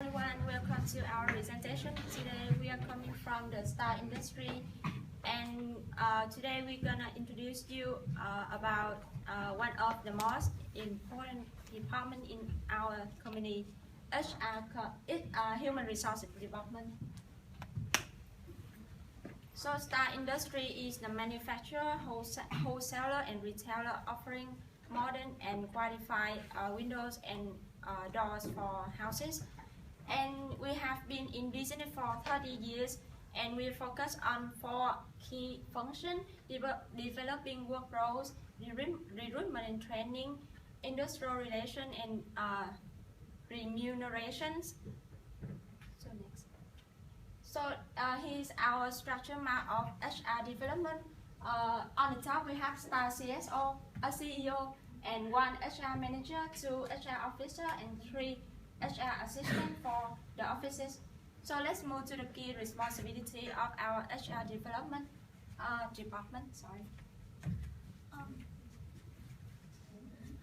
everyone, welcome to our presentation. Today we are coming from the star industry, and today we're gonna introduce you about one of the most important department in our company, Human Resources Development. So Star Industry is the manufacturer, wholesaler and retailer offering modern and qualified windows and doors for houses. And we have been in business for 30 years, and we focus on 4 key functions: developing work roles, recruitment and training, industrial relation, and remunerations. So next. So here's our structure map of HR development. On the top we have Star CSO, a CEO, and 1 HR manager, 2 HR officer, and 3 HR assistant for the offices. So let's move to the key responsibility of our HR development department.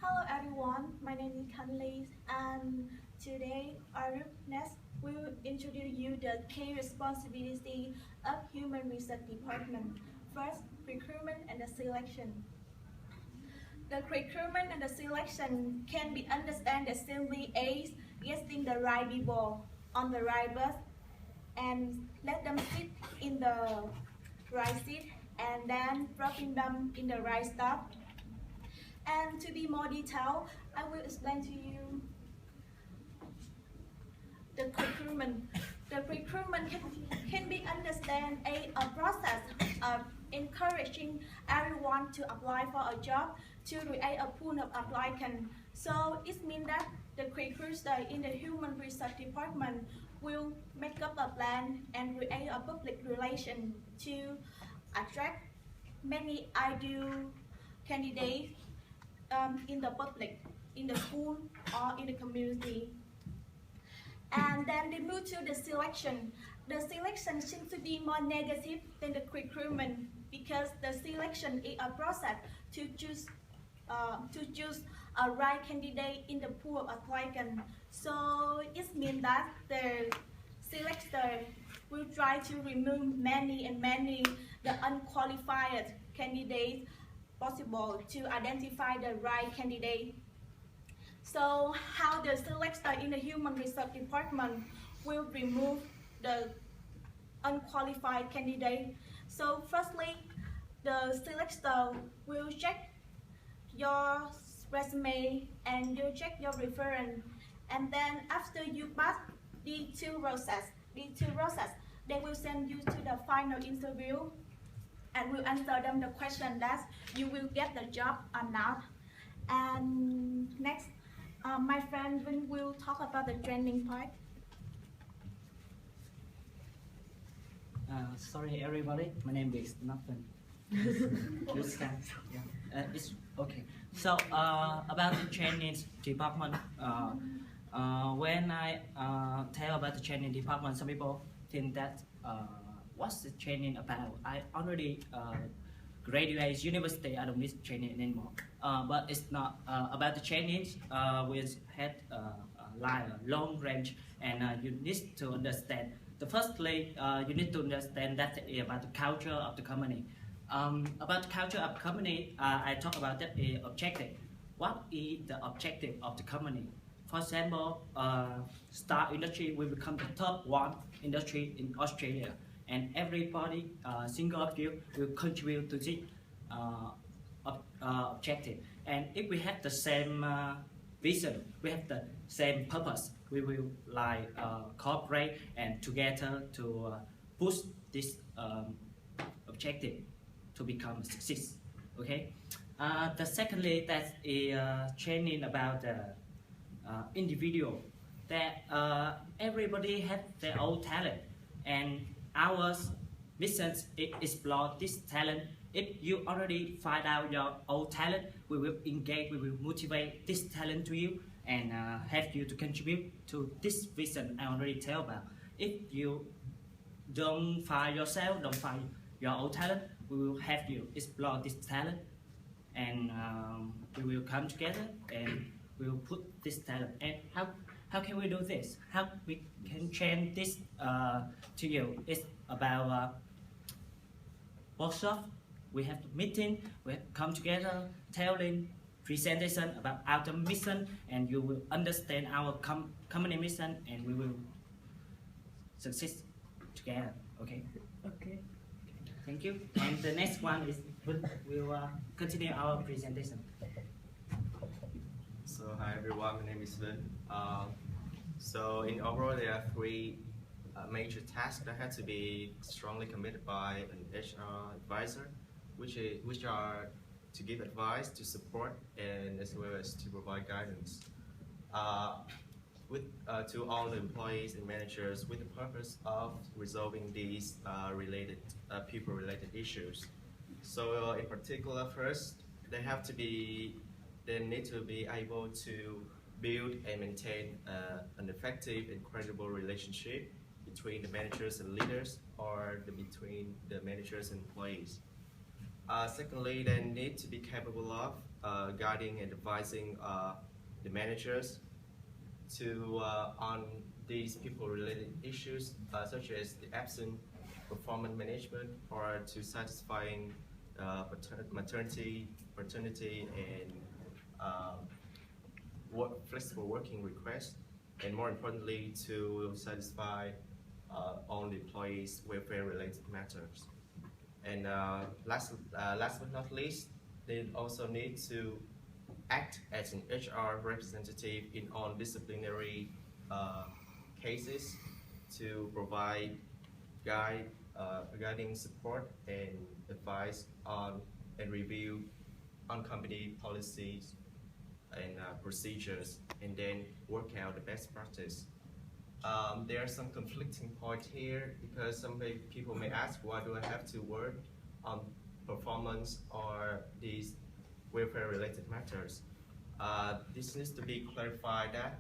Hello everyone, my name is Kanli, and today next will introduce you the key responsibility of Human Resource Department. First, recruitment and the selection. The recruitment and the selection can be understood as simply as getting the right people on the right bus and let them sit in the right seat and then dropping them in the right stop. And to be more detailed, I will explain to you the recruitment. The recruitment can be understood as a process of encouraging everyone to apply for a job to create a pool of applicants. So it means that the recruiter in the Human Resource Department will make up a plan and create a public relation to attract many ideal candidates in the public, in the school, or in the community. And then they move to the selection. The selection seems to be more negative than the recruitment because the selection is a process to choose a right candidate in the pool of applicants. So it means that the selector will try to remove many the unqualified candidates possible to identify the right candidate. So how the selector in the Human Resource Department will remove the unqualified candidate. So firstly, the selector will check your resume and you check your reference, and then after you pass these two process, they will send you to the final interview and will answer them the question that you will get the job or not. And next, my friend Vinh will talk about the training part. Sorry everybody, my name is Nathan. It's okay. So about the training department, when I tell about the training department, some people think that what's the training about? I already graduate university, I don't need training anymore. But it's not about the training. We had like a long range, and you need to understand. Firstly, you need to understand that about the culture of the company. About the culture of the company, I talk about that objective. What is the objective of the company? For example, Star Industry will become the top 1 industry in Australia, and everybody, single of you, will contribute to this objective. And if we have the same vision, we have the same purpose, we will like cooperate and together to push this objective to become a success. Okay. The secondly, that is training about the individual. That everybody have their own talent, and our mission is explore this talent. If you already find out your own talent, we will engage, we will motivate this talent to you and have you to contribute to this vision I already tell about. If you don't find yourself, don't find your own talent, we will have you explore this talent, and we will come together and we will put this talent. And how can we do this? How we can change this to you? It's about workshop. We have meeting. We have come together, telling presentation about our mission, and you will understand our company mission, and we will succeed together. Okay. Okay. Thank you. And the next one is we'll continue our presentation. So hi everyone, my name is Vin. So in overall there are three major tasks that have to be strongly committed by an HR advisor, which are to give advice, to support, and as well as to provide guidance to all the employees and managers with the purpose of resolving these people-related issues. So in particular, first, they need to be able to build and maintain an effective and credible relationship between the managers and leaders, or between the managers and employees. Secondly, they need to be capable of guiding and advising the managers on these people-related issues, such as the absent performance management, or to satisfying maternity, paternity, and flexible working requests, and more importantly, to satisfy all the employees' welfare-related matters. And last but not least, they also need to act as an HR representative in all disciplinary cases to provide guiding support and advice on and review on company policies and procedures, and then work out the best practice. There are some conflicting points here, because some people may ask, why do I have to work on performance or these welfare-related matters? This needs to be clarified that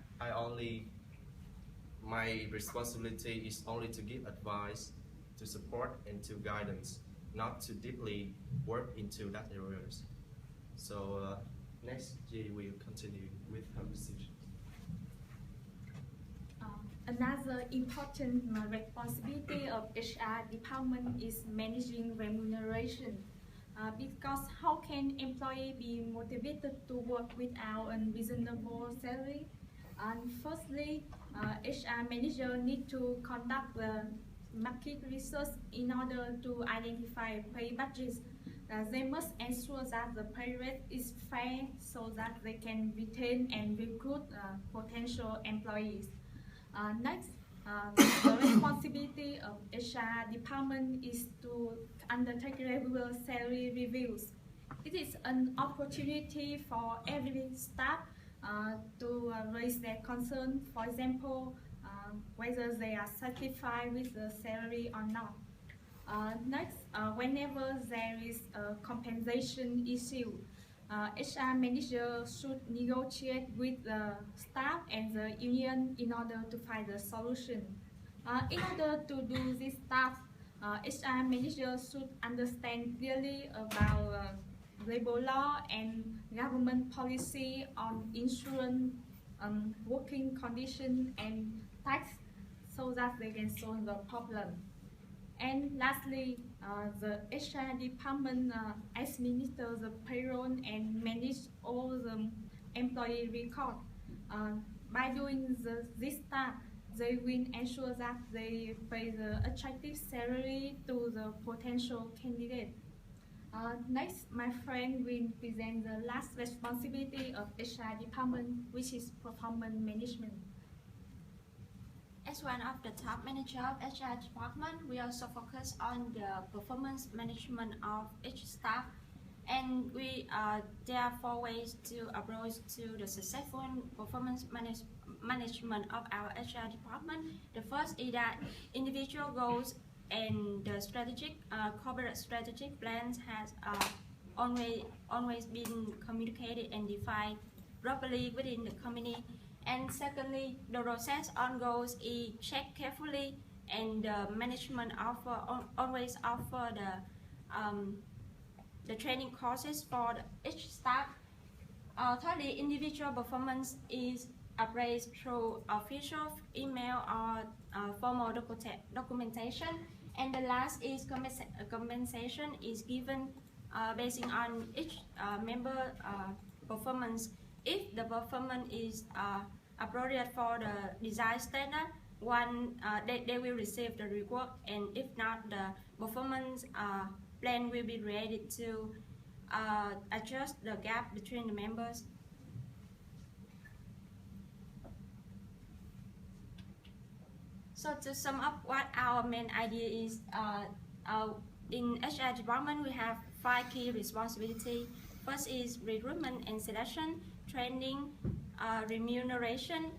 my responsibility is only to give advice, to support, and to guidance, not to deeply work into that areas. So next, Ji will continue with her decision. Another important responsibility of HR department is managing remuneration. Because how can employee be motivated to work without a reasonable salary? And firstly, HR manager need to conduct the market research in order to identify pay budgets. They must ensure that the pay rate is fair so that they can retain and recruit potential employees. Next, the responsibility of HR department is to undertake regular salary reviews. It is an opportunity for every staff to raise their concern, for example, whether they are satisfied with the salary or not. Next, whenever there is a compensation issue, HR manager should negotiate with the staff and the union in order to find a solution. In order to do this task, HR manager should understand clearly about labor law and government policy on insurance, working conditions, and tax, so that they can solve the problem. And lastly, the HR department administers the payroll and manage all the employee record. By doing this task, they will ensure that they pay the attractive salary to the potential candidate. Next, my friend will present the last responsibility of HR department, which is performance management. As one of the top managers of HR department, we also focus on the performance management of each staff, and there are 4 ways to approach to the successful performance management of our HR department. The first is that individual goals and the corporate strategic plans has always been communicated and defined properly within the company. And secondly, the process on goals is checked carefully, and the management always offer the training courses for each staff. Thirdly, individual performance is appraised through official email or formal documentation. And the last is compensation is given based on each member performance. If the performance is appropriate for the design standard, they will receive the reward, and if not, the performance plan will be created to adjust the gap between the members. So to sum up, what our main idea is, in HR department we have 5 key responsibilities. First is recruitment and selection, training, remuneration,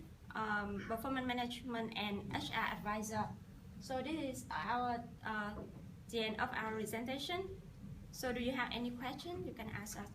performance management, and HR advisor. So this is our the end of our presentation. So do you have any question? You can ask us.